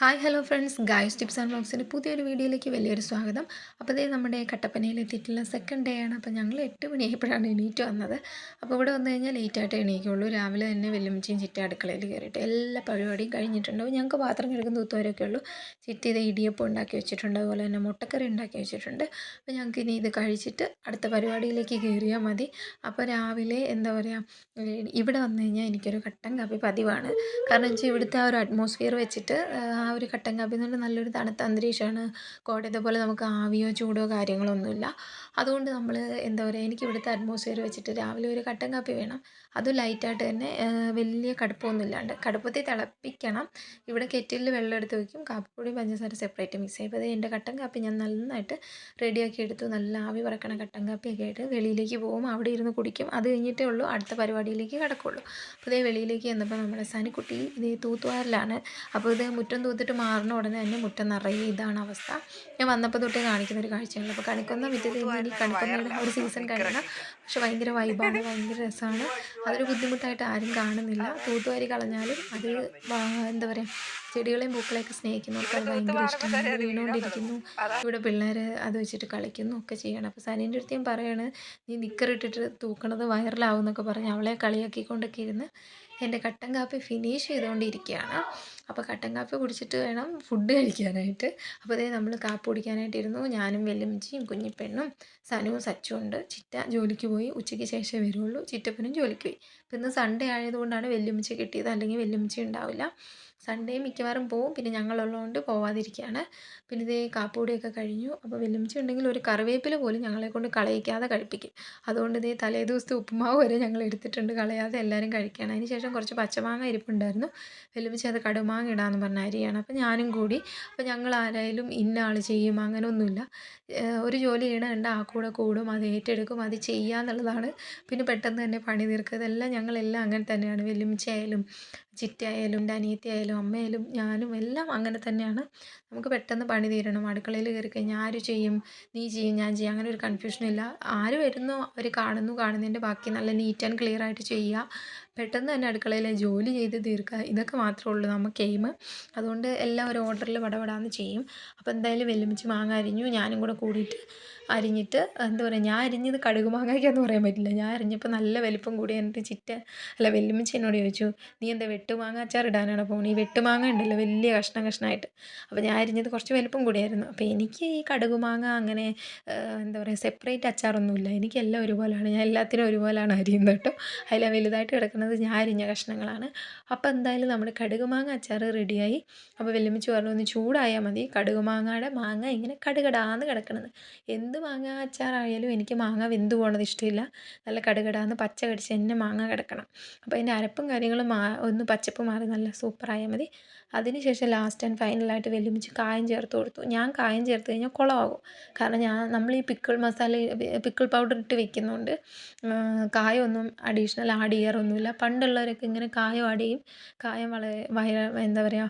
Hi hello friends guys tips and വ്ളോഗ്സിൻ്റെ പുതിയൊരു വീഡിയോയിലേക്ക് വലിയൊരു സ്വാഗതം. അപ്പോൾ ഇതേ നമ്മുടെ കട്ടപ്പനയിൽ എത്തിയിട്ടുള്ള സെക്കൻഡ് ഡേ ആണ്. അപ്പോൾ ഞങ്ങൾ 8 മണിയായപ്പോഴാണ് എണീറ്റ് വന്നത്. അപ്പോൾ ഇവിടെ വന്നു കഴിഞ്ഞാൽ ലേറ്റായിട്ട് എണീക്കുള്ളൂ. രാവിലെ തന്നെ വെല്ലുമ്മച്ചിയും ചിറ്റ അടുക്കളയിൽ കയറിയിട്ട് എല്ലാ പരിപാടിയും കഴിഞ്ഞിട്ടുണ്ടാവും. ഞങ്ങൾക്ക് പാത്രം കഴുകുന്ന തൂത്തുവരൊക്കെ ഉള്ളൂ. ചിറ്റ ഇത് ഇടിയപ്പം ഉണ്ടാക്കി വെച്ചിട്ടുണ്ട്, അതുപോലെ തന്നെ മുട്ടക്കറി ഉണ്ടാക്കി വെച്ചിട്ടുണ്ട്. അപ്പോൾ ഞങ്ങൾക്ക് ഇനി ഇത് കഴിച്ചിട്ട് അടുത്ത പരിപാടിയിലേക്ക് കയറിയാൽ മതി. അപ്പോൾ രാവിലെ എന്താ പറയുക, ഇവിടെ വന്നു കഴിഞ്ഞാൽ എനിക്കൊരു കട്ടൻ കാപ്പി പതിവാണ്. കാരണം വെച്ചാൽ ഇവിടുത്തെ ആ ഒരു അറ്റ്മോസ്ഫിയർ വെച്ചിട്ട് ആ ഒരു കട്ടൻ കാപ്പി എന്ന് പറഞ്ഞാൽ നല്ലൊരു തണുത്ത അന്തരീക്ഷമാണ്. കോട്ടയത്തെ പോലെ നമുക്ക് ആവിയോ ചൂടോ കാര്യങ്ങളൊന്നുമില്ല. അതുകൊണ്ട് നമ്മൾ എന്താ പറയുക, എനിക്ക് ഇവിടുത്തെ അറ്റ്മോസ്ഫിയർ വെച്ചിട്ട് രാവിലെ ഒരു കട്ടൻ കാപ്പി വേണം. അതും ലൈറ്റായിട്ട് തന്നെ, വലിയ കടുപ്പമൊന്നും ഇല്ലാണ്ട്. കടുപ്പത്തിൽ തിളപ്പിക്കണം. ഇവിടെ കെറ്റിലിൽ വെള്ളം എടുത്ത് വയ്ക്കും, കാപ്പിപ്പൊടി പഞ്ചസാര സെപ്പറേറ്റ് മിക്സ് ചെയ്യും. അപ്പോൾ എൻ്റെ കട്ടൻ കാപ്പി ഞാൻ നന്നായിട്ട് റെഡിയാക്കി എടുത്തു. നല്ല ആവി പറക്കണ കട്ടൻ കാപ്പിയൊക്കെ ആയിട്ട് വെളിയിലേക്ക് പോകും, അവിടെ ഇരുന്ന് കുടിക്കും. അത് കഴിഞ്ഞിട്ടേ ഉള്ളൂ അടുത്ത പരിപാടിയിലേക്ക് കിടക്കുള്ളൂ. അപ്പോൾ ഇതേ വെളിയിലേക്ക് ചെന്നപ്പോൾ നമ്മുടെ സനിക്കുട്ടി ഇതേ തൂത്തുവാരലാണ്. അപ്പോൾ ഇത് മുറ്റം തൂത്തിട്ട് മാറുന്ന ഉടനെ തന്നെ മുറ്റം നിറയെ ഇതാണ് അവസ്ഥ. ഞാൻ വന്നപ്പോൾ തൊട്ടേ കാണിക്കുന്ന ഒരു കാഴ്ചയാണ്. അപ്പോൾ കണിക്കൊന്ന വിറ്റത് ഇനി കണിക്കൊന്നയുടെ ഒരു സീസൺ കഴിയണം. പക്ഷെ ഭയങ്കര വൈബാണ്, ഭയങ്കര രസമാണ്. അതൊരു ബുദ്ധിമുട്ടായിട്ട് ആരും കാണുന്നില്ല. തൂത്തുവാരി കളഞ്ഞാലും അത് എന്താ പറയുക, ചെടികളെയും പൂക്കളെയൊക്കെ സ്നേഹിക്കുന്നവർക്ക് അത് ഭയങ്കര ഇഷ്ടമാണ്. വീണുകൊണ്ടിരിക്കുന്നു, ഇവിടെ പിള്ളേർ അത് വെച്ചിട്ട് കളിക്കുന്നു ഒക്കെ ചെയ്യണം. അപ്പോൾ സനീൻ്റെ അടുത്ത് ഞാൻ പറയാണ്, നീ നിക്കറിട്ടിട്ട് തൂക്കണത് വൈറലാവും എന്നൊക്കെ പറഞ്ഞ് അവളെ കളിയാക്കിക്കൊണ്ടൊക്കെ ഇരുന്ന് എൻ്റെ കട്ടൻ കാപ്പി ഫിനിഷ് ചെയ്തുകൊണ്ടിരിക്കുകയാണ്. അപ്പോൾ കട്ടൻ കാപ്പി കുടിച്ചിട്ട് വേണം ഫുഡ് കഴിക്കാനായിട്ട്. അപ്പോൾ അതേ നമ്മൾ കാപ്പി കുടിക്കാനായിട്ടിരുന്നു. ഞാനും വെല്ലുമ്മച്ചിയും കുഞ്ഞിപ്പെണ്ണും സനുവും സച്ചും ഉണ്ട്. ചിറ്റ ജോലിക്ക് പോയി, ഉച്ചയ്ക്ക് ശേഷമേ വരുള്ളൂ. ചിറ്റപ്പനും ജോലിക്ക് പോയി. അപ്പോൾ ഇന്ന് സൺഡേ ആയതുകൊണ്ടാണ് വെല്ലുമ്മച്ചി കിട്ടിയത്, അല്ലെങ്കിൽ വെല്ലുമ്മച്ചി ഉണ്ടാവില്ല. സൺഡേ മിക്കവാറും പോവും, പിന്നെ ഞങ്ങളുള്ളതുകൊണ്ട് പോവാതിരിക്കുകയാണ്. പിന്നെ ഇതേ കാപ്പിപ്പൊടിയൊക്കെ കഴിഞ്ഞു. അപ്പോൾ വെല്ലുമ്മച്ചി ഉണ്ടെങ്കിൽ ഒരു കറിവേപ്പില പോലും ഞങ്ങളെ കൊണ്ട് കളയിക്കാതെ കഴിപ്പിക്കും. അതുകൊണ്ട് ഇതേ തലേ ദിവസത്തെ ഉപ്പുമാവ് വരെ ഞങ്ങൾ എടുത്തിട്ടുണ്ട്, കളയാതെ എല്ലാവരും കഴിക്കുകയാണ്. അതിന് ശേഷം കുറച്ച് പച്ചമാങ്ങ ഇരിപ്പുണ്ടായിരുന്നു. വെല്ലുമ്മച്ചി അത് കടുമാങ്ങ ഇടാമെന്ന് പറഞ്ഞ അരിയാണ്. അപ്പോൾ ഞാനും കൂടി. അപ്പോൾ ഞങ്ങൾ ആരായാലും ഇന്ന ആൾ ചെയ്യും അങ്ങനെയൊന്നുമില്ല. ഒരു ജോലി ചെയ്യണ കണ്ട് ആ കൂടെ കൂടും, അത് ഏറ്റെടുക്കും, അത് ചെയ്യുക എന്നുള്ളതാണ്. പിന്നെ പെട്ടെന്ന് തന്നെ പണി തീർക്കുക, ഇതെല്ലാം ഞങ്ങളെല്ലാം അങ്ങനെ തന്നെയാണ്. വെല്ലുമ്മച്ചി ആയാലും ചിറ്റയായാലും എൻ്റെ അനിയത്തിയായാലും അമ്മയായാലും ഞാനും എല്ലാം അങ്ങനെ തന്നെയാണ്. നമുക്ക് പെട്ടെന്ന് പണി തീരണം. അടുക്കളയിൽ കയറി കഴിഞ്ഞാൽ ആര് ചെയ്യും, നീ ചെയ്യും ഞാൻ ചെയ്യും, അങ്ങനെ ഒരു കൺഫ്യൂഷനില്ല. ആര് വരുന്നോ അവർ കാണുന്നതിൻ്റെ ബാക്കി നല്ല നീറ്റ് ആൻഡ് ക്ലിയർ ആയിട്ട് ചെയ്യുക. പെട്ടെന്ന് തന്നെ അടുക്കളയിലെ ജോലി ചെയ്ത് തീർക്കുക, ഇതൊക്കെ മാത്രമേ ഉള്ളൂ നമുക്ക് എയിം. അതുകൊണ്ട് എല്ലാം ഒരു ഓർഡറിൽ വടവടാന്ന് ചെയ്യും. അപ്പോൾ എന്തായാലും വെല്ലുമ്മച്ചി മാങ്ങ അരിഞ്ഞു, ഞാനും കൂടെ കൂടിയിട്ട് അരിഞ്ഞിട്ട് എന്താ പറയുക, ഞാൻ അരിഞ്ഞത് കടുക് മാങ്ങയ്ക്കാന്ന് പറയാൻ പറ്റില്ല. ഞാൻ അരിഞ്ഞപ്പോൾ നല്ല വലിപ്പം കൂടി. എന്നിട്ട് വെല്ലുമ്മച്ചി എന്നോട് ചോദിച്ചു, നീ എന്താ വെട്ടുമാങ്ങ അച്ചാർ ഇടാനാണ് പോകുന്നത്? ഈ വെട്ടുമാങ്ങ ഉണ്ടല്ലോ വലിയ കഷ്ണം കഷ്ണമായിട്ട്. അപ്പോൾ ഞാൻ അരിഞ്ഞത് കുറച്ച് വലിപ്പം കൂടിയായിരുന്നു. അപ്പോൾ എനിക്ക് ഈ കടുക് മാങ്ങ അങ്ങനെ എന്താ പറയുക, സെപ്പറേറ്റ് അച്ചാറൊന്നുമില്ല. എനിക്കെല്ലാം ഒരുപോലെയാണ്, ഞാൻ എല്ലാത്തിനും ഒരുപോലെയാണ് അരിയുന്നത് കേട്ടോ. അതിൽ വലുതായിട്ട് കിടക്കുന്നത് ഞാൻ അരിഞ്ഞ കഷ്ണങ്ങളാണ്. അപ്പോൾ എന്തായാലും നമ്മുടെ കടുക് മാങ്ങ അച്ചാർ റെഡിയായി. അപ്പോൾ വെല്ലുമ്മച്ചി പറഞ്ഞു, ഒന്ന് ചൂടായാൽ മതി, കടുക് മാങ്ങ ഇങ്ങനെ കടുകടാന്ന് കിടക്കണത്. എന്ത് മാങ്ങ അച്ചാറായാലും എനിക്ക് മാങ്ങ വെന്ത് പോകണത് ഇഷ്ടമില്ല. നല്ല കടുകടാന്ന് പച്ച കടിച്ച് തന്നെ മാങ്ങ കിടക്കണം. അപ്പോൾ അതിൻ്റെ അരപ്പും കാര്യങ്ങളും ഒന്ന് പച്ചപ്പ് മാറി നല്ല സൂപ്പറായാൽ മതി. അതിന് ശേഷം ലാസ്റ്റ് ആൻഡ് ഫൈനലായിട്ട് വെല്ലുമ്മച്ചി കായം ചേർത്ത് കൊടുത്തു. ഞാൻ കായം ചേർത്ത് കഴിഞ്ഞാൽ കുളമാകും. കാരണം നമ്മൾ ഈ പിക്കിൾ പൗഡർ ഇട്ട് വെക്കുന്നതുകൊണ്ട് കായമൊന്നും അഡീഷണൽ ആഡ് ചെയ്യാറൊന്നുമില്ല. പണ്ടുള്ളവരൊക്കെ ഇങ്ങനെ കായം ആഡ് ചെയ്യും. കായം എന്താ പറയുക,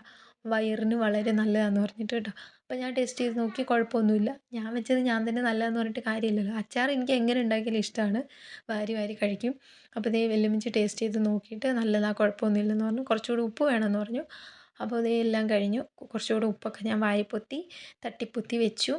വയറിന് വളരെ നല്ലതാണെന്ന് പറഞ്ഞിട്ട് കേട്ടോ. അപ്പോൾ ഞാൻ ടേസ്റ്റ് ചെയ്ത് നോക്കി, കുഴപ്പമൊന്നുമില്ല. ഞാൻ വെച്ചത് ഞാൻ തന്നെ നല്ലതെന്ന് പറഞ്ഞിട്ട് കാര്യമില്ലല്ലോ. അച്ചാർ എനിക്ക് എങ്ങനെ ഉണ്ടാക്കിയാലും ഇഷ്ടമാണ്, വാരി വാരി കഴിക്കും. അപ്പോൾ ഇതേ വെല്ലുമ്മച്ചി ടേസ്റ്റ് ചെയ്ത് നോക്കിയിട്ട് നല്ലതാണ്, കുഴപ്പമൊന്നുമില്ലെന്ന് പറഞ്ഞു. കുറച്ചുകൂടി ഉപ്പ് വേണമെന്ന് പറഞ്ഞു. അപ്പോൾ ഇതേ എല്ലാം കഴിഞ്ഞു. കുറച്ചുകൂടി ഉപ്പൊക്കെ ഞാൻ വാരിപ്പൊത്തി തട്ടിപ്പൊത്തി വെച്ചു.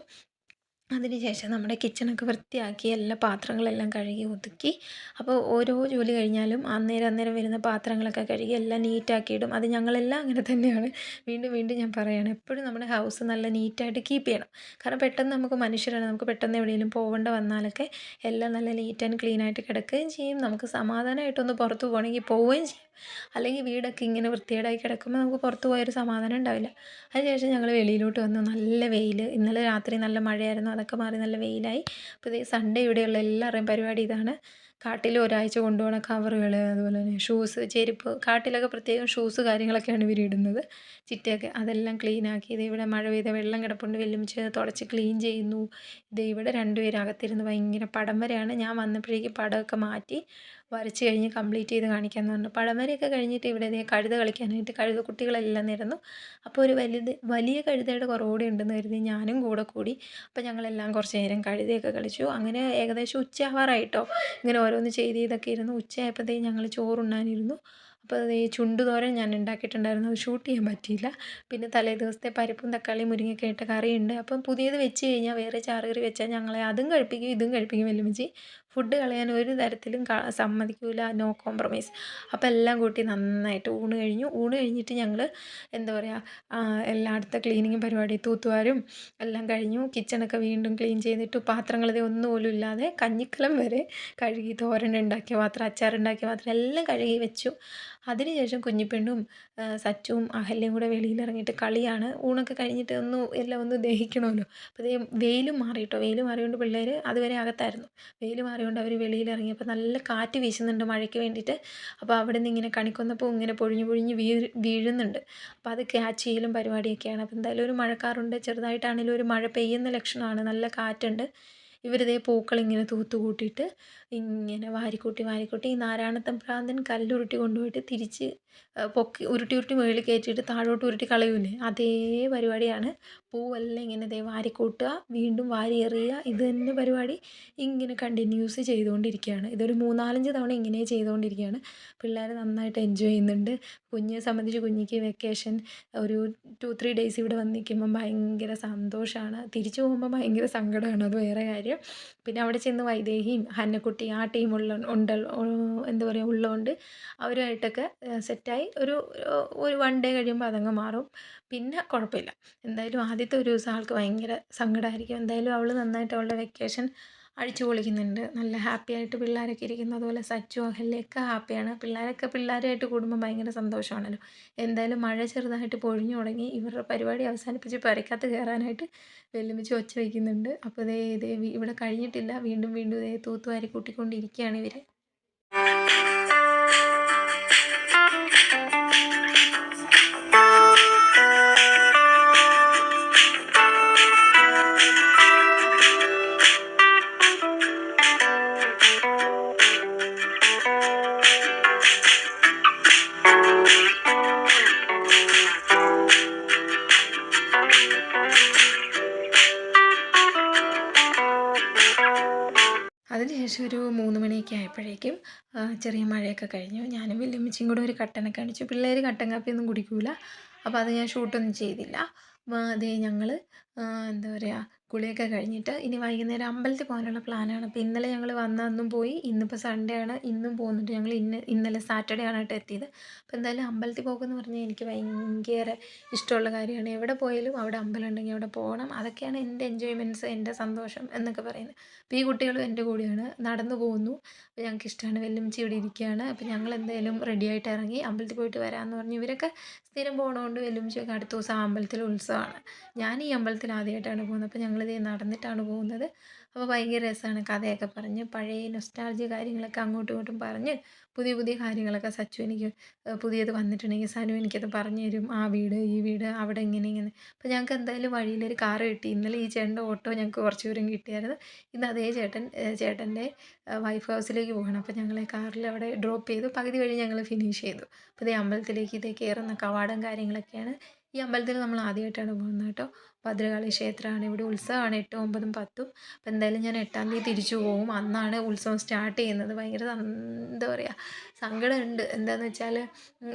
അതിന് ശേഷം നമ്മുടെ കിച്ചണൊക്കെ വൃത്തിയാക്കി എല്ലാ പാത്രങ്ങളെല്ലാം കഴുകി ഒതുക്കി. അപ്പോൾ ഓരോ ജോലി കഴിഞ്ഞാലും അന്നേരം വരുന്ന പാത്രങ്ങളൊക്കെ കഴുകി എല്ലാം നീറ്റാക്കിയിടും. അത് ഞങ്ങളെല്ലാം അങ്ങനെ തന്നെയാണ്. വീണ്ടും വീണ്ടും ഞാൻ പറയുകയാണ്, എപ്പോഴും നമ്മുടെ ഹൗസ് നല്ല നീറ്റായിട്ട് കീപ്പ് ചെയ്യണം. കാരണം പെട്ടെന്ന് നമുക്ക് മനുഷ്യരാണ്, നമുക്ക് പെട്ടെന്ന് എവിടെയെങ്കിലും പോകേണ്ട വന്നാലൊക്കെ എല്ലാം നല്ല നീറ്റ് ആൻഡ് ക്ലീൻ ആയിട്ട് കിടക്കുകയും ചെയ്യും. നമുക്ക് സമാധാനമായിട്ടൊന്ന് പുറത്ത് പോകണമെങ്കിൽ പോവുകയും ചെയ്യും. അല്ലെങ്കിൽ വീടൊക്കെ ഇങ്ങനെ വൃത്തികേടായി കിടക്കുമ്പോൾ നമുക്ക് പുറത്ത് പോയൊരു സമാധാനം ഉണ്ടാവില്ല. അതിനുശേഷം ഞങ്ങൾ വെളിയിലോട്ട് വന്നു. നല്ല വെയിൽ, ഇന്നലെ രാത്രി നല്ല മഴയായിരുന്നു, അതൊക്കെ മാറി നല്ല വെയിലായി. അപ്പോൾ ഇതേ സൺഡേ ഇവിടെയുള്ള എല്ലാവരുടെയും പരിപാടി ഇതാണ്. കാട്ടിൽ ഒരാഴ്ച കൊണ്ടുപോകണ കവറുകൾ, അതുപോലെ തന്നെ ഷൂസ്, ചെരുപ്പ്, കാട്ടിലൊക്കെ പ്രത്യേകം ഷൂസ് കാര്യങ്ങളൊക്കെയാണ് ഇവർ ഇടുന്നത്. ചിറ്റയൊക്കെ അതെല്ലാം ക്ലീനാക്കി. ഇത് ഇവിടെ മഴ പെയ്ത വെള്ളം കിടപ്പുണ്ട്, വെല്ലുമ്മച്ചി തുടച്ച് ക്ലീൻ ചെയ്യുന്നു. ഇത് ഇവിടെ രണ്ടുപേരും അകത്തിരുന്ന് ഭയങ്കര പടം വരെയാണ്. ഞാൻ വന്നപ്പോഴേക്കും പടമൊക്കെ മാറ്റി വരച്ച് കഴിഞ്ഞ് കംപ്ലീറ്റ് ചെയ്ത് കാണിക്കാമെന്ന് പറഞ്ഞു. പടം വരെയൊക്കെ കഴിഞ്ഞിട്ട് ഇവിടെ കഴുത കളിക്കാനായിട്ട് കഴുത കുട്ടികളെല്ലാം നിരന്നു. അപ്പോൾ ഒരു വലിയ കഴുതയുടെ കുറവുകൂടി ഉണ്ടെന്ന് കരുതി ഞാനും കൂടെ കൂടി. അപ്പോൾ ഞങ്ങളെല്ലാം കുറച്ച് നേരം കഴുതയൊക്കെ കളിച്ചു. അങ്ങനെ ഏകദേശം ഉച്ചയാവാറായിട്ടോ. ഇങ്ങനെ ഓരോന്ന് ചെയ്ത് ഇതൊക്കെ ഇരുന്നു. ഉച്ചയായപ്പോഴത്തേക്കും ഞങ്ങൾ ചോറുണ്ണാനിരുന്നു. അപ്പോൾ അത് ഈ ചുണ്ടുതോരൻ ഞാൻ ഉണ്ടാക്കിയിട്ടുണ്ടായിരുന്നു, അത് ഷൂട്ട് ചെയ്യാൻ പറ്റിയില്ല. പിന്നെ തലേ ദിവസത്തെ പരിപ്പും തക്കാളിയും മുരിങ്ങയൊക്കെ ഇട്ട കറിയുണ്ട്. അപ്പം പുതിയത് വെച്ച് കഴിഞ്ഞാൽ വേറെ ചാറുകറി വെച്ചാൽ ഞങ്ങളെ അതും കഴിപ്പിക്കും ഇതും കഴിപ്പിക്കും വല്യമ്മച്ചി. ഫുഡ് കളയാൻ ഒരു തരത്തിലും സമ്മതിക്കൂല, നോ കോംപ്രമൈസ്. അപ്പോൾ എല്ലാം കൂട്ടി നന്നായിട്ട് ഊണ് കഴിഞ്ഞു. ഊണ് കഴിഞ്ഞിട്ട് ഞങ്ങൾ എന്താ പറയുക, എല്ലായിടത്തെ ക്ലീനിങ്ങും പരിപാടി തൂത്തുവാരും എല്ലാം കഴിഞ്ഞു. കിച്ചണൊക്കെ വീണ്ടും ക്ലീൻ ചെയ്തിട്ട് പാത്രങ്ങൾ ഇത് ഒന്നും പോലും ഇല്ലാതെ കഞ്ഞിക്കലം വരെ കഴുകി, തോരൻ ഉണ്ടാക്കിയ പാത്രം, അച്ചാറുണ്ടാക്കിയ പാത്രം എല്ലാം കഴുകി വെച്ചു. അതിനുശേഷം കുഞ്ഞിപ്പെണ്ണും സച്ചുവും അഹല്യയും കൂടെ വെളിയിലിറങ്ങിയിട്ട് കളിയാണ്. ഊണൊക്കെ കഴിഞ്ഞിട്ട് എല്ലാം ഒന്ന് ദഹിക്കണമല്ലോ. അപ്പോൾ വെയിലും മാറി കേട്ടോ. വെയിൽ മാറിയോണ്ട് പിള്ളേർ അതുവരെ അകത്തായിരുന്നു. വെയിൽ മാറിയോണ്ട് അവർ വെളിയിലിറങ്ങിയപ്പോൾ നല്ല കാറ്റ് വീശുന്നുണ്ട് മഴയ്ക്ക് വേണ്ടിയിട്ട്. അപ്പോൾ അവിടെ നിന്ന് ഇങ്ങനെ കണിക്കൊന്നപ്പോൾ ഇങ്ങനെ പൊഴിഞ്ഞ് പൊഴിഞ്ഞ് വീഴുന്നുണ്ട്. അപ്പോൾ അത് ക്യാച്ച് ചെയ്യലും പരിപാടിയൊക്കെയാണ്. അപ്പോൾ എന്തായാലും ഒരു മഴക്കാറുണ്ട്, ചെറുതായിട്ടാണെങ്കിലും ഒരു മഴ പെയ്യുന്ന ലക്ഷണമാണ്, നല്ല കാറ്റുണ്ട്. ഇവരിതേ പൂക്കളിങ്ങനെ തൂത്ത് കൂട്ടിയിട്ട് ഇങ്ങനെ വാരിക്കൂട്ടി വാരിക്കൂട്ടി ഈ നാരായണത്തമ്പ്രാന്തൻ കല്ലുരുട്ടി കൊണ്ടുപോയിട്ട് തിരിച്ച് പൊക്കി ഉരുട്ടി ഉരുട്ടി മുകളിൽ കയറ്റിയിട്ട് താഴോട്ട് ഉരുട്ടി കളയൂലേ, അതേ പരിപാടിയാണ്. പൂവെല്ലാം ഇങ്ങനെ ദേ വാരിക്കൂട്ടുക, വീണ്ടും വാരി എറിയുക, ഇത് തന്നെ പരിപാടി ഇങ്ങനെ കണ്ടിന്യൂസ് ചെയ്തുകൊണ്ടിരിക്കുകയാണ്. ഇതൊരു 3-4 തവണ ഇങ്ങനെ ചെയ്തുകൊണ്ടിരിക്കുകയാണ്. പിള്ളേർ നന്നായിട്ട് എൻജോയ് ചെയ്യുന്നുണ്ട്. കുഞ്ഞിനെ സംബന്ധിച്ച് കുഞ്ഞിക്ക് വെക്കേഷൻ ഒരു 2-3 ഡേയ്സ് ഇവിടെ വന്ന് നിൽക്കുമ്പം ഭയങ്കര സന്തോഷമാണ്. തിരിച്ചു പോകുമ്പോൾ ഭയങ്കര സങ്കടമാണ്, അത് വേറെ കാര്യം. പിന്നെ അവിടെ ചെന്ന് വൈദേഹിയും ഹന്നക്കുട്ടി ആ ടീമുള്ള എന്താ പറയുക ഉള്ളതുകൊണ്ട് അവരുമായിട്ടൊക്കെ സെറ്റായി. ഒരു 1 ഡേ കഴിയുമ്പോൾ അതങ്ങ് മാറും. പിന്നെ കുഴപ്പമില്ല. എന്തായാലും ആദ്യത്തെ ഒരു ദിവസം ആൾക്ക് ഭയങ്കര സങ്കടമായിരിക്കും. എന്തായാലും അവൾ നന്നായിട്ട് അവളുടെ വെക്കേഷൻ അടിച്ചു പൊളിക്കുന്നുണ്ട്. നല്ല ഹാപ്പി ആയിട്ട് പിള്ളേരൊക്കെ ഇരിക്കുന്നു. അതുപോലെ സച്ചു അഹല്യയൊക്കെ ഹാപ്പിയാണ്. പിള്ളേരൊക്കെ പിള്ളേരായിട്ട് കൂടുമ്പോൾ ഭയങ്കര സന്തോഷമാണല്ലോ. എന്തായാലും മഴ ചെറുതായിട്ട് പൊഴിഞ്ഞു തുടങ്ങി. ഇവരുടെ പരിപാടി അവസാനിപ്പിച്ച് പെരയ്ക്കകത്ത് കയറാനായിട്ട് വെല്ലുവിളിച്ച് ഒച്ച വയ്ക്കുന്നുണ്ട്. അപ്പോൾ ഇതേ ഇവിടെ കഴിഞ്ഞിട്ടില്ല. വീണ്ടും വീണ്ടും ഇതേ തൂത്തുവാരി കൂട്ടിക്കൊണ്ടിരിക്കുകയാണ് ഇവർ. അതിനുശേഷം ഒരു 3 മണിയൊക്കെ ആയപ്പോഴേക്കും ചെറിയ മഴയൊക്കെ കഴിഞ്ഞു. ഞാനും വല്യമ്മച്ചിയും കൂടെ ഒരു കട്ടനൊക്കെ അടിച്ചു. പിള്ളേർ കട്ടൻ കാപ്പിയൊന്നും കുടിക്കില്ല. അപ്പോൾ അത് ഞാൻ ഷൂട്ടൊന്നും ചെയ്തില്ല. അതേ ഞങ്ങൾ എന്താ പറയുക, കുളിയൊക്കെ കഴിഞ്ഞിട്ട് ഇനി വൈകുന്നേരം അമ്പലത്തിൽ പോകാനുള്ള പ്ലാനാണ്. അപ്പോൾ ഇന്നലെ ഞങ്ങൾ വന്ന അന്നും പോയി, ഇന്നിപ്പോൾ സൺഡേ ആണ്, ഇന്നും പോകുന്നുണ്ട്. ഞങ്ങൾ ഇന്നലെ സാറ്റർഡേ ആണ് കേട്ടോ എത്തിയത്. അപ്പോൾ എന്തായാലും അമ്പലത്തിൽ പോകുമെന്ന് പറഞ്ഞാൽ എനിക്ക് ഭയങ്കര ഇഷ്ടമുള്ള കാര്യമാണ്. എവിടെ പോയാലും അവിടെ അമ്പലം ഉണ്ടെങ്കിൽ അവിടെ പോകണം. അതൊക്കെയാണ് എൻ്റെ എൻജോയ്മെൻറ്റ്സ്, എൻ്റെ സന്തോഷം എന്നൊക്കെ പറയുന്നത്. അപ്പോൾ ഈ കുട്ടികളും എൻ്റെ കൂടെയാണ്, നടന്നു പോകുന്നു. അപ്പോൾ ഞങ്ങൾക്ക് ഇഷ്ടമാണ്. വെല്ലുമ്മച്ചി ഇവിടെ ഇരിക്കുകയാണ്. അപ്പോൾ ഞങ്ങൾ എന്തായാലും റെഡിയായിട്ട് ഇറങ്ങി അമ്പലത്തിൽ പോയിട്ട് വരാമെന്ന് പറഞ്ഞു. ഇവരൊക്കെ സ്ഥിരം പോകണതുകൊണ്ട് വെല്ലുമ്മച്ചിയൊക്കെ അടുത്ത ദിവസം ആ അമ്പലത്തിൽ ഉത്സവമാണ്. ഞാൻ ഈ അമ്പലത്തിൽ ആദ്യമായിട്ടാണ് പോകുന്നത്. അപ്പോൾ ഞങ്ങളിതേ നടന്നിട്ടാണ് പോകുന്നത്. അപ്പോൾ ഭയങ്കര രസമാണ്. കഥയൊക്കെ പറഞ്ഞ് പഴയ നൊസ്റ്റാൾജിയ കാര്യങ്ങളൊക്കെ അങ്ങോട്ടും ഇങ്ങോട്ടും പറഞ്ഞ് പുതിയ പുതിയ കാര്യങ്ങളൊക്കെ സച്ചു എനിക്ക് പുതിയത് വന്നിട്ടുണ്ടെങ്കിൽ സനു എനിക്കത് പറഞ്ഞു തരും. ആ വീട് ഈ വീട് അവിടെ ഇങ്ങനെ ഇങ്ങനെ. അപ്പോൾ ഞങ്ങൾക്ക് എന്തായാലും വഴിയിലൊരു കാറ് കിട്ടി. ഇന്നലെ ഈ ചേട്ടൻ്റെ ഓട്ടോ ഞങ്ങൾക്ക് കുറച്ച് ദൂരം കിട്ടിയായിരുന്നു. ഇന്ന് അതേ ചേട്ടൻ്റെ വൈഫ് ഹൗസിലേക്ക് പോകണം. അപ്പോൾ ഞങ്ങളെ കാറിൽ അവിടെ ഡ്രോപ്പ് ചെയ്തു. പകുതി വഴി ഞങ്ങൾ ഫിനിഷ് ചെയ്തു. അപ്പോൾ ഇതേ അമ്പലത്തിലേക്ക് കയറുന്ന കവാടം കാര്യങ്ങളൊക്കെയാണ്. ഈ അമ്പലത്തിൽ നമ്മൾ ആദ്യമായിട്ടാണ് പോകുന്നത് കേട്ടോ. ഭദ്രകാളി ക്ഷേത്രമാണ്. ഇവിടെ ഉത്സവമാണ് 8, 9, 10. അപ്പോൾ എന്തായാലും ഞാൻ 8-ാം തീയതി തിരിച്ചു പോകും. അന്നാണ് ഉത്സവം സ്റ്റാർട്ട് ചെയ്യുന്നത്. ഭയങ്കര എന്താ പറയുക, സങ്കടമുണ്ട്. എന്താണെന്ന് വെച്ചാൽ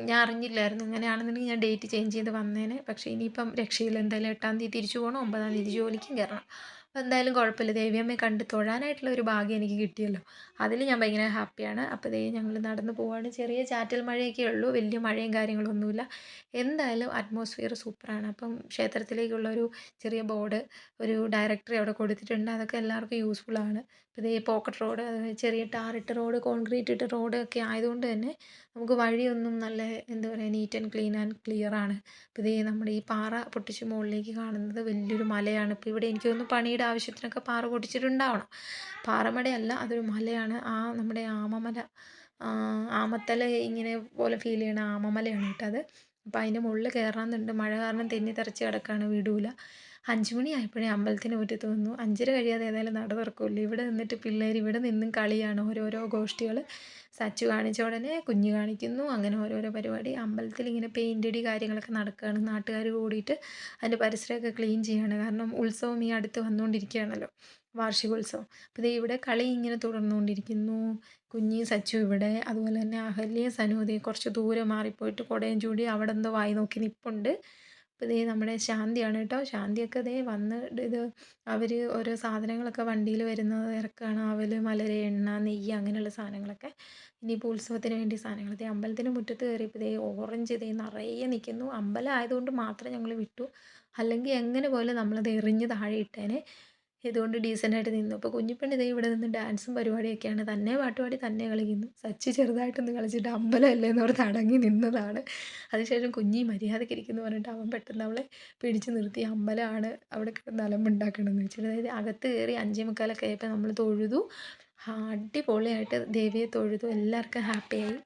ഞാൻ അറിഞ്ഞില്ലായിരുന്നു. അങ്ങനെയാണെന്നുണ്ടെങ്കിൽ ഞാൻ ഡേറ്റ് ചേഞ്ച് ചെയ്ത് വന്നേനെ. പക്ഷേ ഇനിയിപ്പം രക്ഷയില്ല. എന്തായാലും 8-ാം തീയതി തിരിച്ചു പോകണം, 9-ാം തീയതി ജോലിക്കും കയറണം. അപ്പോൾ എന്തായാലും കുഴപ്പമില്ല. ദേവിയമ്മയെ കണ്ട് തൊഴാനായിട്ടുള്ള ഒരു ഭാഗ്യം എനിക്ക് കിട്ടിയല്ലോ, അതിൽ ഞാൻ ഭയങ്കര ഹാപ്പിയാണ്. അപ്പോൾ ഞങ്ങൾ നടന്ന് പോവാണ്. ചെറിയ ചാറ്റൽ മഴയൊക്കെ ഉള്ളൂ, വലിയ മഴയും കാര്യങ്ങളൊന്നുമില്ല. എന്തായാലും അറ്റ്മോസ്ഫിയർ സൂപ്പറാണ്. അപ്പം ക്ഷേത്രത്തിലേക്കുള്ള ഒരു ചെറിയ ബോർഡ്, ഒരു ഡയറക്ടറി അവിടെ കൊടുത്തിട്ടുണ്ട്. അതൊക്കെ എല്ലാവർക്കും യൂസ്ഫുള്ളാണ്. അപ്പോൾ പോക്കറ്റ് റോഡ്, ചെറിയ ടാറിട്ട റോഡ്, കോൺക്രീറ്റ് ഇട്ട റോഡ് ഒക്കെ ആയതുകൊണ്ട് തന്നെ നമുക്ക് വഴിയൊന്നും നല്ല എന്താ പറയുക neat and clean and clear ആണ്. അപ്പോൾ നമ്മുടെ ഈ പാറ പൊട്ടിച്ച് മുകളിലേക്ക് കാണുന്നത് വലിയൊരു മലയാണ്. ഇപ്പോൾ ഇവിടെ എനിക്ക് തോന്നുന്നു പണിയുടെ ആവശ്യത്തിനൊക്കെ പാറ പൊട്ടിച്ചിട്ടുണ്ടാവണം. പാറമടയല്ല, അതൊരു മലയാണ്. നമ്മുടെ ആമമല, ആമത്തല ഇങ്ങനെ പോലെ ഫീൽ ചെയ്യണ ആമമലയാണ് കേട്ടോ അത്. അപ്പോൾ അതിൻ്റെ മുകളിൽ കയറാമെന്നുണ്ട്. മഴ കാരണം തെന്നി തെറിച്ച് കിടക്കുകയാണ്, വിടൂല. 5 മണി ആയപ്പോഴേ അമ്പലത്തിന് മുറ്റത്ത് വന്നു. 5:30 കഴിയാതെ ഏതായാലും നട തുറക്കില്ല. ഇവിടെ നിന്നിട്ട് പിള്ളേർ ഇവിടെ നിന്നും കളിയാണ്, ഓരോരോ ഗോഷ്ഠികൾ. സച്ചു കാണിച്ച ഉടനെ കുഞ്ഞ് കാണിക്കുന്നു, അങ്ങനെ ഓരോരോ പരിപാടി. അമ്പലത്തിൽ ഇങ്ങനെ പെയിൻ്റ് അടി കാര്യങ്ങളൊക്കെ നടക്കുകയാണ്. നാട്ടുകാർ കൂടിയിട്ട് അതിൻ്റെ പരിസരമൊക്കെ ക്ലീൻ ചെയ്യുകയാണ്. കാരണം ഉത്സവം ഈ അടുത്ത് വന്നുകൊണ്ടിരിക്കുകയാണല്ലോ. വാർഷികോത്സവം. അപ്പോൾ ദേ ഇവിടെ കളി ഇങ്ങനെ തുടർന്നുകൊണ്ടിരിക്കുന്നു. കുഞ്ഞി സച്ചു ഇവിടെ, അതുപോലെ തന്നെ അഹല്യ സനു ദേ കുറച്ച് ദൂരെ മാറിപ്പോയിട്ട് കുടയും ചൂടി അവിടെ എന്തോ വായി നോക്കി നിൽപ്പുണ്ട്. അപ്പോൾ ദേ നമ്മുടെ ശാന്തിയാണ് കേട്ടോ. ശാന്തിയൊക്കെ ദേ വന്ന് ഇത് അവർ ഓരോ സാധനങ്ങളൊക്കെ വണ്ടിയിൽ വരുന്നത് ഇറക്കുകയാണ്. അവൽ, മലര്, എണ്ണ, നെയ്യ് അങ്ങനെയുള്ള സാധനങ്ങളൊക്കെ. ഇനിയിപ്പോൾ ഉത്സവത്തിന് വേണ്ടി സാധനങ്ങൾ. ദേ അമ്പലത്തിന് മുറ്റത്ത് കയറിയപ്പോൾ ദേ ഓറഞ്ച് ദേ നിറയെ നിൽക്കുന്നു. അമ്പലം ആയതുകൊണ്ട് മാത്രം ഞങ്ങൾ വിട്ടു. അല്ലെങ്കിൽ എങ്ങനെ പോലെ നമ്മളത് എറിഞ്ഞ് താഴെ ഇട്ടേനെ. ഇതുകൊണ്ട് ഡീസൻ്റായിട്ട് നിന്നു. അപ്പോൾ കുഞ്ഞിപ്പെണ്ണ് ഇതേ ഇവിടെ നിന്ന് ഡാൻസും പരിപാടിയൊക്കെയാണ്. തന്നെ പാട്ടുപാടി തന്നെ കളിക്കുന്നു. സച്ചി ചെറുതായിട്ടൊന്ന് കളിച്ചിട്ട് അമ്പലമല്ലേ എന്ന് പറഞ്ഞ് അടങ്ങി നിന്നതാണ്. അതിനുശേഷം കുഞ്ഞി മര്യാദയ്ക്ക് ഇരിക്കുന്നു പറഞ്ഞിട്ട് അവൻ പെട്ടെന്ന് അവളെ പിടിച്ച് നിർത്തി. അമ്പലമാണ്, അവിടെ കിടന്ന് അലമ്പുണ്ടാക്കണമെന്ന് വെച്ചിട്ട് അതായത് അകത്ത് കയറി 5:45 ആയപ്പോൾ നമ്മൾ തൊഴുതു. അടിപൊളിയായിട്ട് ദേവിയെ തൊഴുതു. എല്ലാവർക്കും ഹാപ്പിയായി.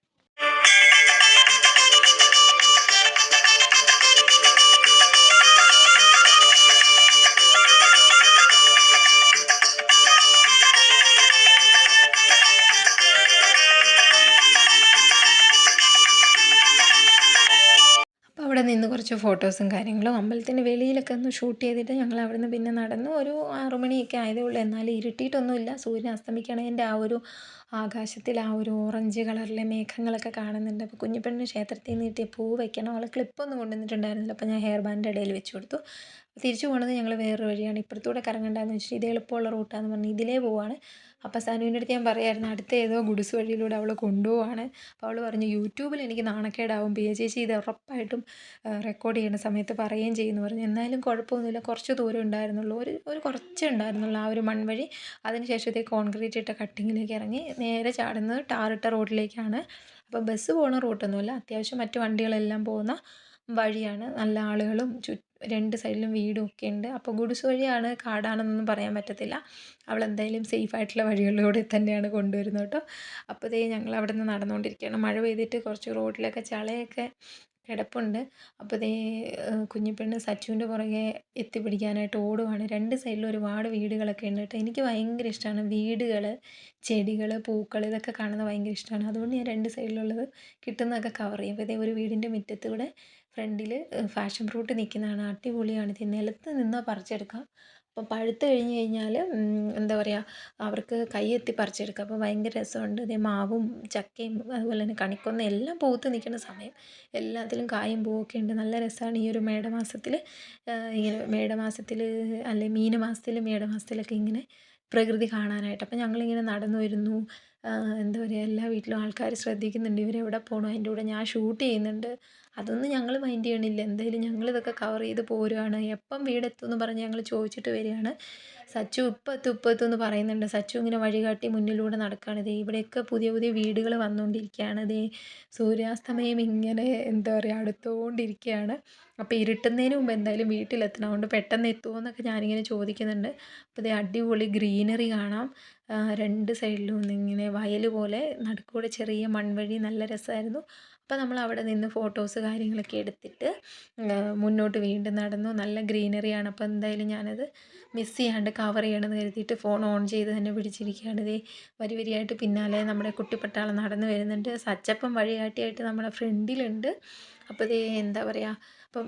അപ്പോൾ അവിടെ നിന്ന് കുറച്ച് ഫോട്ടോസും കാര്യങ്ങളും അമ്പലത്തിൻ്റെ വെളിയിലൊക്കെ ഒന്ന് ഷൂട്ട് ചെയ്തിട്ട് ഞങ്ങൾ അവിടുന്ന് പിന്നെ നടന്നു. ഒരു 6 മണിയൊക്കെ ആയതേ ഉള്ളൂ. എന്നാലും ഇരുട്ടിയിട്ടൊന്നുമില്ല. സൂര്യൻ അസ്തമിക്കണതിൻ്റെ ആ ഒരു ആകാശത്തിൽ ആ ഒരു ഓറഞ്ച് കളറിലെ മേഘങ്ങളൊക്കെ കാണുന്നുണ്ട്. അപ്പോൾ കുഞ്ഞിപ്പെണ്ണിന് ക്ഷേത്രത്തിൽ നിന്ന് കിട്ടിയ പൂ വെക്കണം. അവൾ ക്ലിപ്പൊന്നും കൊണ്ടുവന്നിട്ടുണ്ടായിരുന്നില്ല. അപ്പോൾ ഞാൻ ഹെയർ ബാൻഡ് ഇടയിൽ വെച്ച് കൊടുത്തു. തിരിച്ചു പോകുന്നത് ഞങ്ങൾ വേറൊരു വഴിയാണ്. ഇപ്പുറത്തൂടെ കറങ്ങണ്ടെന്ന് വെച്ചിട്ട് ഇത് എളുപ്പമുള്ള റൂട്ടാന്ന് പറഞ്ഞ് ഇതിലേ പോവാണ്. അപ്പോൾ സനുവിൻ്റെ അടുത്ത് ഞാൻ പറയായിരുന്നു അടുത്ത ഏതോ ഗുഡ്സ് വഴിയിലൂടെ അവൾ കൊണ്ടുപോവാണ്. അപ്പോൾ അവൾ പറഞ്ഞു യൂട്യൂബിൽ എനിക്ക് നാണക്കേടാവും, പിയ ചേച്ചി ഇത് ഉറപ്പായിട്ടും റെക്കോർഡ് ചെയ്യുന്ന സമയത്ത് പറയുകയും ചെയ്യുമെന്ന് പറഞ്ഞു. എന്നാലും കുഴപ്പമൊന്നുമില്ല. കുറച്ച് ദൂരം ഉണ്ടായിരുന്നുള്ളൂ. ഒരു കുറച്ചേ ഉണ്ടായിരുന്നുള്ളൂ ആ ഒരു മൺവഴി. അതിനുശേഷം ഇതേ കോൺക്രീറ്റ് ഇട്ട കട്ടിങ്ങിലേക്ക് ഇറങ്ങി നേരെ ചാടുന്നത് ടാറിട്ട റോഡിലേക്കാണ്. അപ്പോൾ ബസ് പോകുന്ന റൂട്ടൊന്നുമല്ല. അത്യാവശ്യം മറ്റു വണ്ടികളെല്ലാം പോകുന്ന വഴിയാണ്. നല്ല ആളുകളും രണ്ട് സൈഡിലും വീടും ഒക്കെ ഉണ്ട്. അപ്പോൾ ഗുഡ്സ് വഴിയാണ് കാടാണെന്നൊന്നും പറയാൻ പറ്റത്തില്ല. അവളെന്തായാലും സേഫായിട്ടുള്ള വഴികളിലൂടെ തന്നെയാണ് കൊണ്ടുവരുന്നത് കേട്ടോ. അപ്പോൾ ദേ ഞങ്ങൾ അവിടെ നിന്ന് നടന്നുകൊണ്ടിരിക്കുകയാണ്. മഴ പെയ്തിട്ട് കുറച്ച് റോഡിലൊക്കെ ചളയൊക്കെ കിടപ്പുണ്ട്. അപ്പോൾ ദേ കുഞ്ഞിപ്പെണ്ണ് സച്ചുവിൻ്റെ പുറകെ എത്തിപ്പിടിക്കാനായിട്ട് ഓടുവാണ്. രണ്ട് സൈഡിലും ഒരുപാട് വീടുകളൊക്കെ ഉണ്ട് കേട്ടോ. എനിക്ക് ഭയങ്കര ഇഷ്ടമാണ് വീടുകൾ, ചെടികൾ, പൂക്കൾ ഇതൊക്കെ കാണുന്നത് ഭയങ്കര ഇഷ്ടമാണ്. അതുകൊണ്ട് ഞാൻ രണ്ട് സൈഡിലുള്ളത് കിട്ടുന്നതൊക്കെ കവർ ചെയ്യും. അപ്പോൾ ഇതേ ഒരു വീടിൻ്റെ മുറ്റത്തൂടെ ഫ്രണ്ടിൽ ഫാഷൻ ഫ്രൂട്ട് നിൽക്കുന്നതാണ്. അടിപൊളിയാണ്. ഇത് നിലത്ത് നിന്നാൽ പറിച്ചെടുക്കാം. അപ്പോൾ പഴുത്ത് കഴിഞ്ഞ് കഴിഞ്ഞാൽ എന്താ പറയുക, അവർക്ക് കൈയെത്തി പറിച്ചെടുക്കാം. അപ്പോൾ ഭയങ്കര രസമുണ്ട്. ഇതേ മാവും ചക്കയും അതുപോലെ തന്നെ കണിക്കൊന്ന എല്ലാം പൂത്ത് നിൽക്കുന്ന സമയം. എല്ലാത്തിലും കായും പൂവൊക്കെ ഉണ്ട്. നല്ല രസമാണ് ഈ ഒരു മേടമാസത്തിൽ ഇങ്ങനെ മേടമാസത്തിൽ അല്ലെ മീനമാസത്തിൽ മേടമാസത്തിലൊക്കെ ഇങ്ങനെ പ്രകൃതി കാണാനായിട്ട്. അപ്പോൾ ഞങ്ങളിങ്ങനെ നടന്നു വരുന്നു. എന്താ പറയുക, എല്ലാ വീട്ടിലും ആൾക്കാർ ശ്രദ്ധിക്കുന്നുണ്ട് ഇവരെവിടെ പോകണു. അതിൻ്റെ കൂടെ ഞാൻ ഷൂട്ട് ചെയ്യുന്നുണ്ട്. അതൊന്നും ഞങ്ങൾ മൈൻഡ് ചെയ്യണില്ല. എന്തായാലും ഞങ്ങളിതൊക്കെ കവർ ചെയ്ത് പോരുകയാണ്. എപ്പം വീടെത്തും എന്ന് പറഞ്ഞ് ഞങ്ങൾ ചോദിച്ചിട്ട് വരികയാണ്. സച്ചു ഇപ്പം എത്തും ഇപ്പം എത്തും എന്ന് പറയുന്നുണ്ട്. സച്ചു ഇങ്ങനെ വഴികാട്ടി മുന്നിലൂടെ നടക്കുകയാണ്. ദേ ഇവിടെയൊക്കെ പുതിയ പുതിയ വീടുകൾ വന്നുകൊണ്ടിരിക്കുകയാണ്. ദേ സൂര്യാസ്തമയം ഇങ്ങനെ എന്താ പറയുക അടുത്തുകൊണ്ടിരിക്കുകയാണ്. അപ്പോൾ ഇരുട്ടുന്നതിന് മുമ്പ് എന്തായാലും വീട്ടിലെത്തണം. അതുകൊണ്ട് പെട്ടെന്ന് എത്തുമോ എന്നൊക്കെ ഞാനിങ്ങനെ ചോദിക്കുന്നുണ്ട്. അപ്പോൾ ദേ അടിപൊളി ഗ്രീനറി കാണാം. രണ്ട് സൈഡിലും ഇങ്ങനെ വയൽ പോലെ നടുക്കൂടെ ചെറിയ മൺവഴി. നല്ല രസമായിരുന്നു. അപ്പോൾ നമ്മൾ അവിടെ നിന്ന് ഫോട്ടോസ് കാര്യങ്ങളൊക്കെ എടുത്തിട്ട് മുന്നോട്ട് വീണ്ടും നടന്നു. നല്ല ഗ്രീനറിയാണ്. അപ്പോൾ എന്തായാലും ഞാനത് മിസ് ചെയ്യാണ്ട് കവർ ചെയ്യണമെന്ന് കരുതിയിട്ട് ഫോൺ ഓൺ ചെയ്ത് തന്നെ പിടിച്ചിരിക്കുകയാണ്. ഇതേ വരി വരിയായിട്ട് പിന്നാലെ നമ്മുടെ കുട്ടിപ്പട്ടാളം നടന്നു വരുന്നുണ്ട്. സച്ചപ്പം വഴികാട്ടിയായിട്ട് നമ്മുടെ ഫ്രണ്ടിലുണ്ട്. അപ്പോൾ ഇതേ എന്താ പറയുക, അപ്പം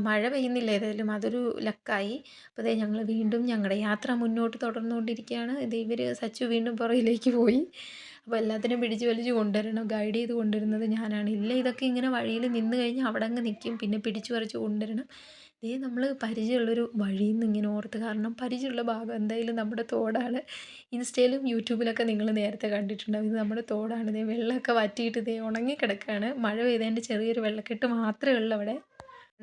മഴ പെയ്യുന്നില്ല ഏതായാലും അതൊരു ലക്കായി. അപ്പോൾ ഇതേ ഞങ്ങൾ വീണ്ടും ഞങ്ങളുടെ യാത്ര മുന്നോട്ട് തുടർന്നുകൊണ്ടിരിക്കുകയാണ്. ഇത് ഇവർ സച്ചു വീണ്ടും പുറകിലേക്ക് പോയി. അപ്പോൾ എല്ലാത്തിനും പിടിച്ച് വലിച്ച് കൊണ്ടുവരണം. ഗൈഡ് ചെയ്ത് കൊണ്ടുവരുന്നത് ഞാനാണ്. ഇല്ല ഇതൊക്കെ ഇങ്ങനെ വഴിയിൽ നിന്ന് കഴിഞ്ഞാൽ അവിടെ അങ്ങ് നിൽക്കും. പിന്നെ പിടിച്ച് പറിച്ച് കൊണ്ടുവരണം. ഇതേ നമ്മൾ പരിചയമുള്ളൊരു വഴിയിൽ നിന്ന് ഇങ്ങനെ ഓർത്ത്, കാരണം പരിചയമുള്ള ഭാഗം എന്തായാലും നമ്മുടെ തോടാണ്. ഇൻസ്റ്റയിലും യൂട്യൂബിലൊക്കെ നിങ്ങൾ നേരത്തെ കണ്ടിട്ടുണ്ടാവും. ഇത് നമ്മുടെ തോടാണ്. ഇതേ വെള്ളമൊക്കെ വറ്റിയിട്ട് ഇതേ ഉണങ്ങി കിടക്കുകയാണ്. മഴ പെയ്തതിൻ്റെ ചെറിയൊരു വെള്ളക്കെട്ട് മാത്രമേ ഉള്ളൂ അവിടെ.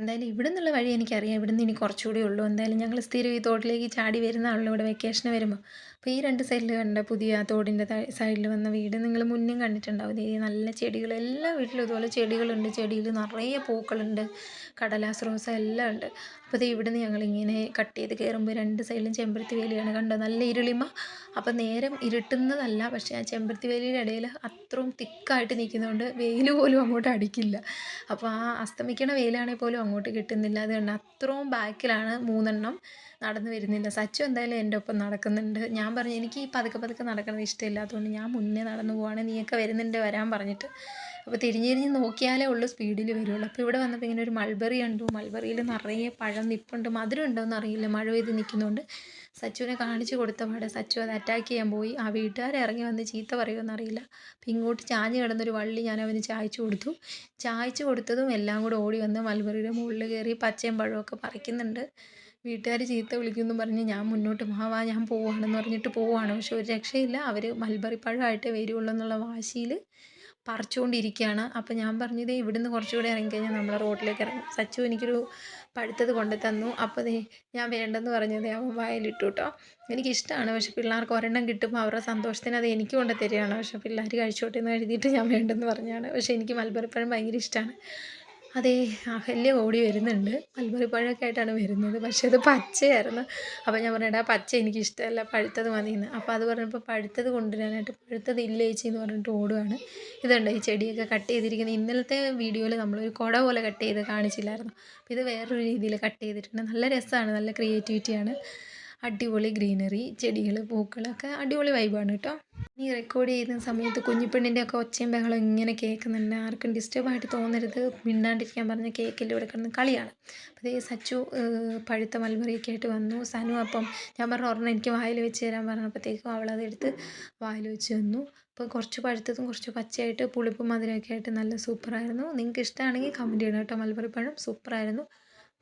എന്തായാലും ഇവിടെ നിന്നുള്ള വഴി എനിക്കറിയാം. ഇവിടെ നിന്ന് ഇനി കുറച്ചുകൂടി ഉള്ളൂ. എന്തായാലും ഞങ്ങൾ സ്ഥിരം ഈ തോട്ടിലേക്ക് ചാടി വരുന്നതാണല്ലോ ഇവിടെ വെക്കേഷന് വരുമ്പോൾ. അപ്പോൾ ഈ രണ്ട് സൈഡിൽ കണ്ട പുതിയ തോടിൻ്റെ സൈഡിൽ വന്ന വീട് നിങ്ങൾ മുന്നേ കണ്ടിട്ടുണ്ടാവും. ഈ നല്ല ചെടികൾ, എല്ലാ വീട്ടിലും ഇതുപോലെ ചെടികളുണ്ട്. ചെടിയിൽ നിറയെ പൂക്കളുണ്ട്. കടലാസ് റോസ എല്ലാം ഉണ്ട്. അപ്പോൾ ഇത് ഇവിടുന്ന് ഞങ്ങളിങ്ങനെ കട്ട് ചെയ്ത് കയറുമ്പോൾ രണ്ട് സൈഡിലും ചെമ്പരത്തി വേലിയാണ്. കണ്ടോ നല്ല ഇരുളിമ. അപ്പോൾ നേരം ഇരുട്ടുന്നതല്ല, പക്ഷേ ആ ചെമ്പരത്തി വേലിയുടെ ഇടയിൽ അത്രയും തിക്കായിട്ട് നിൽക്കുന്നതുകൊണ്ട് വെയിൽ പോലും അങ്ങോട്ട് അടിക്കില്ല. അപ്പോൾ ആ അസ്തമിക്കണ വെയിലാണെങ്കിൽ പോലും അങ്ങോട്ട് കിട്ടുന്നില്ല. അത് കണ്ട് അത്രയും ബാക്കിലാണ് 3 നടന്നു വരുന്നില്ല. സച്ചു എന്തായാലും എൻ്റെ ഒപ്പം നടക്കുന്നുണ്ട്. ഞാൻ പറഞ്ഞു എനിക്ക് ഈ പതുക്കെ പതുക്കെ നടക്കുന്നത് ഇഷ്ടമില്ലാത്തതുകൊണ്ട് ഞാൻ മുന്നേ നടന്നു പോവാണ്, നീയൊക്കെ വരുന്നുണ്ട് വരാൻ പറഞ്ഞിട്ട്. അപ്പോൾ തിരിഞ്ഞ് നോക്കിയാലേ ഉള്ളൂ സ്പീഡിൽ വരുള്ളൂ. അപ്പോൾ ഇവിടെ വന്നപ്പോൾ ഇങ്ങനെ ഒരു മൾബറി കണ്ടു. മൾബറിയിൽ നിറയെ പഴം നിൽപ്പുണ്ട്. മധുരം ഉണ്ടോയെന്ന് അറിയില്ല, മഴ പെയ്ത് നിൽക്കുന്നതുകൊണ്ട്. സച്ചുവിനെ കാണിച്ചു കൊടുത്ത പാടെ സച്ചു അത് അറ്റാക്ക് ചെയ്യാൻ പോയി. ആ വീട്ടുകാരെ ഇറങ്ങി വന്ന് ചീത്ത പറയുമെന്നറിയില്ല. അപ്പം ഇങ്ങോട്ട് ചാഞ്ഞ് കിടന്നൊരു വള്ളി ഞാൻ അവന് ചായച്ചു കൊടുത്തു. ചായച്ചു കൊടുത്തതും എല്ലാം കൂടെ ഓടി വന്ന് മൽബറിയുടെ മുകളിൽ കയറി പച്ചയും പഴമൊക്കെ പറിക്കുന്നുണ്ട്. വീട്ടുകാർ ചീത്ത വിളിക്കുമെന്ന് പറഞ്ഞ് ഞാൻ മുന്നോട്ട് വാ ഞാൻ പോവാണെന്ന് പറഞ്ഞിട്ട് പോവാണ്. പക്ഷെ ഒരു രക്ഷയില്ല. അവർ മൽബറി പഴമായിട്ടേ വരുള്ളൂ എന്നുള്ള വാശിയിൽ പറിച്ചുകൊണ്ടിരിക്കുകയാണ്. അപ്പം ഞാൻ പറഞ്ഞത് ഇവിടുന്ന് കുറച്ചുകൂടെ ഇറങ്ങിക്കഴിഞ്ഞാൽ നമ്മളെ റോഡിലേക്ക് ഇറങ്ങും. സച്ചു എനിക്കൊരു പഴുത്തത് കൊണ്ട് തന്നു. അപ്പോൾ ദേ ഞാൻ വേണ്ടെന്ന് പറഞ്ഞത് അവൻ വായിലിട്ടു കേട്ടോ. എനിക്കിഷ്ടമാണ്. പക്ഷെ പിള്ളേർക്ക് ഒരെണ്ണം കിട്ടുമ്പോൾ അവരുടെ സന്തോഷത്തിന് അത് എനിക്ക് കൊണ്ട് തരികയാണ്. പക്ഷെ പിള്ളേർ കഴിച്ചോട്ടെ എന്ന് കരുതിയിട്ട് ഞാൻ വേണ്ടെന്ന് പറഞ്ഞാണ്. പക്ഷെ എനിക്ക് മൽബറിപ്പഴം ഭയങ്കര ഇഷ്ടമാണ്. അതേ അഹല്യ ഓടി വരുന്നുണ്ട്. മൽബറി പഴമൊക്കെ ആയിട്ടാണ് വരുന്നത്. പക്ഷേ അത് പച്ചയായിരുന്നു. അപ്പോൾ ഞാൻ പറഞ്ഞു എടാ പച്ച എനിക്കിഷ്ടമല്ല, പഴുത്തത് മതിയെന്ന്. അപ്പോൾ അത് പറഞ്ഞപ്പോൾ പഴുത്തത് കൊണ്ടുവരാനായിട്ട് പഴുത്തത് ഇല്ല ചേച്ചി എന്ന് പറഞ്ഞിട്ട് ഓടുകയാണ്. ഇതുണ്ട് ഈ ചെടിയൊക്കെ കട്ട് ചെയ്തിരിക്കുന്നത്. ഇന്നലത്തെ വീഡിയോയിൽ നമ്മളൊരു കുട പോലെ കട്ട് ചെയ്ത് കാണിച്ചില്ലായിരുന്നു. അപ്പോൾ ഇത് വേറൊരു രീതിയിൽ കട്ട് ചെയ്തിട്ടുണ്ട്. നല്ല രസമാണ്, നല്ല ക്രിയേറ്റിവിറ്റിയാണ്. അടിപൊളി ഗ്രീനറി, ചെടികൾ, പൂക്കളൊക്കെ അടിപൊളി വൈബാണ് കേട്ടോ. ഈ റെക്കോർഡ് ചെയ്യുന്ന സമയത്ത് കുഞ്ഞിപ്പെണ്ണിൻ്റെ ഒക്കെ ഒച്ചയും ബഹളം ഇങ്ങനെ കേൾക്കുന്നുണ്ട്. ആർക്കും ഡിസ്റ്റർബായിട്ട് തോന്നരുത്, മിണ്ടാണ്ടിരിക്കാൻ പറഞ്ഞ് കേൾക്കില്ല, ഇവിടെ കിടന്ന് കളിയാണ്. അപ്പോൾ ഈ സച്ചു പഴുത്ത മൽബറിയൊക്കെ ആയിട്ട് വന്നു. സനു അപ്പം ഞാൻ പറഞ്ഞു ഒരെണ്ണം എനിക്ക് വായിൽ വെച്ച് തരാൻ പറഞ്ഞപ്പോഴത്തേക്കും അവളതെടുത്ത് വായിൽ വെച്ച് തന്നു. അപ്പോൾ കുറച്ച് പഴുത്തതും കുറച്ച് പച്ചയായിട്ട് പുളിപ്പും മധുരമൊക്കെ ആയിട്ട് നല്ല സൂപ്പറായിരുന്നു. നിങ്ങൾക്ക് ഇഷ്ടമാണെങ്കിൽ കമൻറ്റ് ചെയ്യണം കേട്ടോ. മൽബറി പഴം സൂപ്പറായിരുന്നു.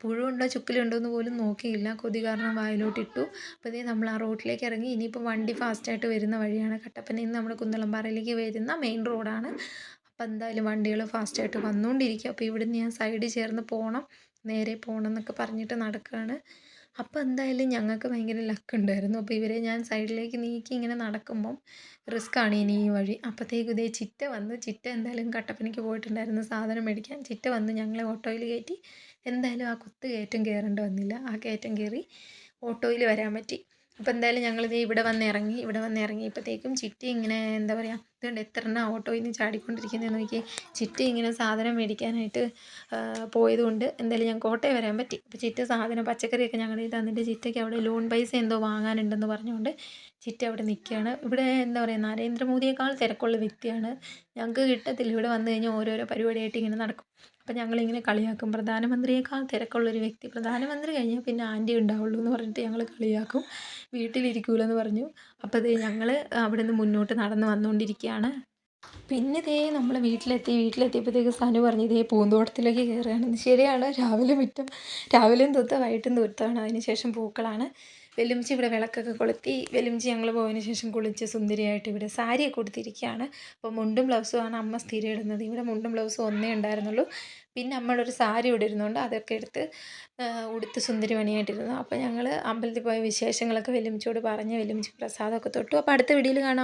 പുഴുണ്ടോ ചുക്കിലുണ്ടോ എന്ന് പോലും നോക്കിയില്ല, കൊതി കാരണം വായിലോട്ടിട്ടു. അപ്പോൾ ഇതേ നമ്മൾ ആ റോഡിലേക്ക് ഇറങ്ങി. ഇനിയിപ്പോൾ വണ്ടി ഫാസ്റ്റായിട്ട് വരുന്ന വഴിയാണ്. കട്ടപ്പനയിൽ നിന്ന് നമ്മൾ കുന്തളംപാറയിലേക്ക് വരുന്ന മെയിൻ റോഡാണ്. അപ്പോൾ എന്തായാലും വണ്ടികൾ ഫാസ്റ്റായിട്ട് വന്നുകൊണ്ടിരിക്കുക. അപ്പോൾ ഇവിടുന്ന് ഞാൻ സൈഡിൽ ചേർന്ന് പോകണം, നേരെ പോകണം എന്നൊക്കെ പറഞ്ഞിട്ട് നടക്കുകയാണ്. അപ്പോൾ എന്തായാലും ഞങ്ങൾക്ക് ഭയങ്കര ലക്ക് ഉണ്ടായിരുന്നു. അപ്പോൾ ഇവരെ ഞാൻ സൈഡിലേക്ക് നീക്കി ഇങ്ങനെ നടക്കുമ്പം റിസ്ക്കാണ് ഇനി ഈ വഴി. അപ്പോഴത്തേക്കും ഇതേ ചിറ്റ വന്നു. ചിറ്റ എന്തായാലും കട്ടപ്പനയ്ക്ക് പോയിട്ടുണ്ടായിരുന്നു സാധനം മേടിക്കാൻ. ചിറ്റ വന്ന് ഞങ്ങളെ ഓട്ടോയിൽ കയറ്റി. എന്തായാലും ആ കുത്ത് കയറ്റം കയറേണ്ടി വന്നില്ല. ആ കയറ്റം കയറി ഓട്ടോയിൽ വരാൻ പറ്റി. അപ്പോൾ എന്തായാലും ഞങ്ങളിതേ ഇവിടെ വന്ന് ഇറങ്ങിയപ്പോഴത്തേക്കും ചിറ്റി ഇങ്ങനെ എന്താ പറയുക, ഇതുകൊണ്ട് എത്ര എണ്ണം ഓട്ടോയിൽ നിന്ന് ചാടിക്കൊണ്ടിരിക്കുന്നതെന്ന് നോക്കി. ചിറ്റി ഇങ്ങനെ സാധനം മേടിക്കാനായിട്ട് പോയതുകൊണ്ട് എന്തായാലും ഞങ്ങൾക്ക് ഓട്ടോയിൽ വരാൻ പറ്റി. അപ്പോൾ ചിറ്റ സാധനം പച്ചക്കറിയൊക്കെ ഞങ്ങളുടെ തന്നിട്ട് ചിറ്റയ്ക്ക് അവിടെ ലോൺ പൈസ എന്തോ വാങ്ങാനുണ്ടെന്ന് പറഞ്ഞുകൊണ്ട് ചിറ്റ അവിടെ നിൽക്കുകയാണ്. ഇവിടെ എന്താ പറയുക, നരേന്ദ്രമോദിയേക്കാൾ തിരക്കുള്ള വ്യക്തിയാണ്. ഞങ്ങൾക്ക് കിട്ടത്തില്ല. ഇവിടെ വന്നു കഴിഞ്ഞാൽ ഓരോരോ പരിപാടിയായിട്ട് ഇങ്ങനെ നടക്കും. അപ്പം ഞങ്ങളിങ്ങനെ കളിയാക്കും, പ്രധാനമന്ത്രിയേക്കാൾ തിരക്കുള്ളൊരു വ്യക്തി, പ്രധാനമന്ത്രി കഴിഞ്ഞാൽ പിന്നെ ആൻറ്റി ഉണ്ടാവുള്ളൂ എന്ന് പറഞ്ഞിട്ട് ഞങ്ങൾ കളിയാക്കും. വീട്ടിലിരിക്കൂലെന്ന് പറഞ്ഞു. അപ്പോൾ ദേ ഞങ്ങൾ അവിടെ നിന്ന് മുന്നോട്ട് നടന്ന് വന്നുകൊണ്ടിരിക്കുകയാണ്. പിന്നെ ദേ നമ്മൾ വീട്ടിലെത്തിയപ്പോഴത്തേക്ക് സനു പറഞ്ഞു ഇതേ പൂന്തോട്ടത്തിലേക്ക് കയറുകയാണെന്ന്. ശരിയാണ്, രാവിലെയും തൂത്ത വൈകിട്ടും തൂത്താണ്. അതിന് ശേഷം പൂക്കളാണ്. വെല്ലുമിച്ചി ഇവിടെ വിളക്കൊക്കെ കൊളുത്തി. വെല്ലുമിച്ചി ഞങ്ങൾ പോയതിന് ശേഷം കുളിച്ച് സുന്ദരിയായിട്ട് ഇവിടെ സാരിയൊക്കെ ഉടുത്തിരിക്കുകയാണ്. അപ്പോൾ മുണ്ടും ബ്ലൗസുമാണ് അമ്മ സ്ഥിരം ഇടുന്നത്. ഇവിടെ മുണ്ടും ബ്ലൗസും ഒന്നേ ഉണ്ടായിരുന്നുള്ളൂ. പിന്നെ നമ്മളൊരു സാരി ഇവിടെ ഇരുന്നുകൊണ്ട് അതൊക്കെ എടുത്ത് ഉടുത്ത് സുന്ദരിമണിയായിട്ടിരുന്നു. അപ്പോൾ ഞങ്ങൾ അമ്പലത്തിൽ പോയ വിശേഷങ്ങളൊക്കെ വെല്ലുമിച്ചിയോട് പറഞ്ഞ് വെല്ലുമിച്ചി പ്രസാദമൊക്കെ തൊട്ടു. അപ്പോൾ അടുത്ത വീഡിയോയിൽ കാണാം.